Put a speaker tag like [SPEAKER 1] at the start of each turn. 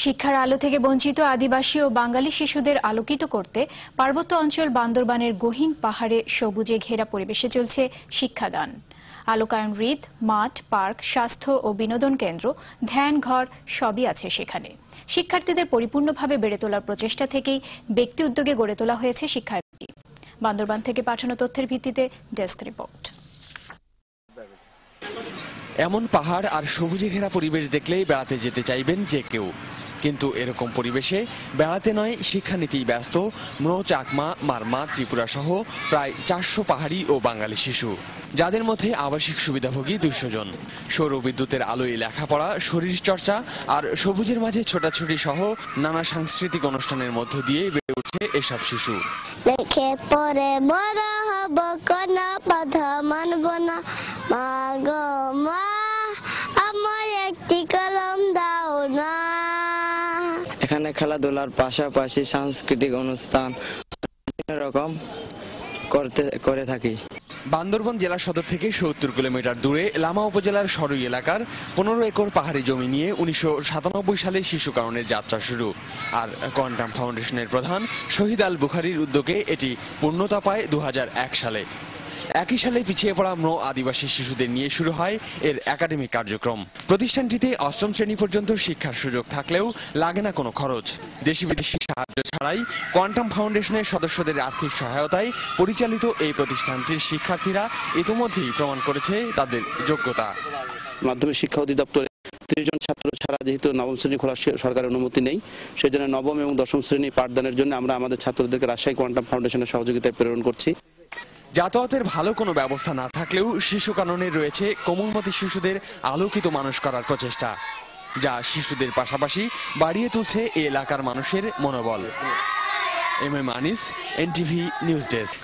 [SPEAKER 1] শিক্ষার আলো থেকে বঞ্চিত আদিবাসী ও বাঙালি শিশুদের আলোকিত করতে পার্বত্য অঞ্চল বান্দরবানের গহীন পাহাড়ে সবুজে ঘেরা পরিবেশে চলছে শিক্ষাদান। আলোকায়ন হ্রদ, মাঠ, পার্ক, স্বাস্থ্য ও বিনোদন কেন্দ্র, ধ্যান ঘর সবই আছে সেখানে। শিক্ষার্থীদের পরিপূর্ণভাবে বেড়ে তোলার প্রচেষ্টা থেকেই ব্যক্তি উদ্যোগে গড়ে তোলা হয়েছে শিক্ষার্থী। বান্দরবান থেকে পাঠানো তথ্যের ভিত্তিতে ডেস্ক রিপোর্ট।
[SPEAKER 2] এমন পাহাড় আর সবুজে ঘেরা পরিবেশ দেখলেই বেড়াতে যেতে চাইবেন যে কেউ, কিন্তু এরকম পরিবেশে বেড়াতে নয় শিক্ষানীতি ব্যস্ত ম্রো, চাকমা, মারমা, ত্রিপুরা সহ প্রায় 400 পাহাড়ি ও বাঙালি শিশু, যাদের মধ্যে আবাসিক সুবিধাভোগী 200 জন। সৌর বিদ্যুতের আলোয় লেখাপড়া, শরীর চর্চা আর সবুজের মাঝে ছোটাছুটি সহ নানা সাংস্কৃতিক অনুষ্ঠানের মধ্য দিয়ে বেড়ে উঠছে এসব শিশু।
[SPEAKER 3] লেখে পরে বড় হব কোনা বাধা মানব না, মা গো মা আমার একটি কলম দাও না।
[SPEAKER 4] এখানে খেলাধুলার পাশাপাশি সাংস্কৃতিক অনুষ্ঠান বিভিন্ন রকম করে থাকি।
[SPEAKER 2] বান্দরবান জেলা সদর থেকে 70 কিলোমিটার দূরে লামা উপজেলার সরই এলাকার 15 একর পাহাড়ি জমি নিয়ে 1997 সালে শিশু কাননের যাত্রা শুরু। আর কোয়ান্টাম ফাউন্ডেশনের প্রধান শহীদ আল বুখারীর উদ্যোগে এটি পূর্ণতা পায় 2001 সালে। একই সালে পিছিয়ে পড়া ম্রো আদিবাসী শিশুদের নিয়ে শুরু হয় এর একাডেমিক কার্যক্রম। প্রতিষ্ঠানটিতে 8ম শ্রেণী পর্যন্ত শিক্ষার সুযোগ থাকলেও লাগে না কোনো খরচ। দেশি বিদেশি সাহায্য ছাড়াই কোয়ান্টাম ফাউন্ডেশনের সদস্যদের আর্থিক সহায়তায় পরিচালিত এই প্রতিষ্ঠানটির শিক্ষার্থীরা ইতিমধ্যেই প্রমাণ করেছে তাদের যোগ্যতা।
[SPEAKER 5] মাধ্যমিক শিক্ষা অধিদপ্তরে 30 জন ছাত্র ছাড়া যেহেতু 9ম শ্রেণী খোলার সরকারের অনুমতি নেই, সেই জন্য 9ম এবং 10ম শ্রেণী পাঠদানের জন্য আমরা আমাদের ছাত্রদেরকে রাজশাহী কোয়ান্টাম ফাউন্ডেশনের সহযোগিতায় প্রেরণ করছি।
[SPEAKER 2] যাতায়াতের ভালো কোনো ব্যবস্থা না থাকলেও শিশু কাননে রয়েছে কোমলমতি শিশুদের আলোকিত মানুষ করার প্রচেষ্টা, যা শিশুদের পাশাপাশি বাড়িয়ে তুলছে এই এলাকার মানুষের মনোবল। M M Anis, NTV news desk.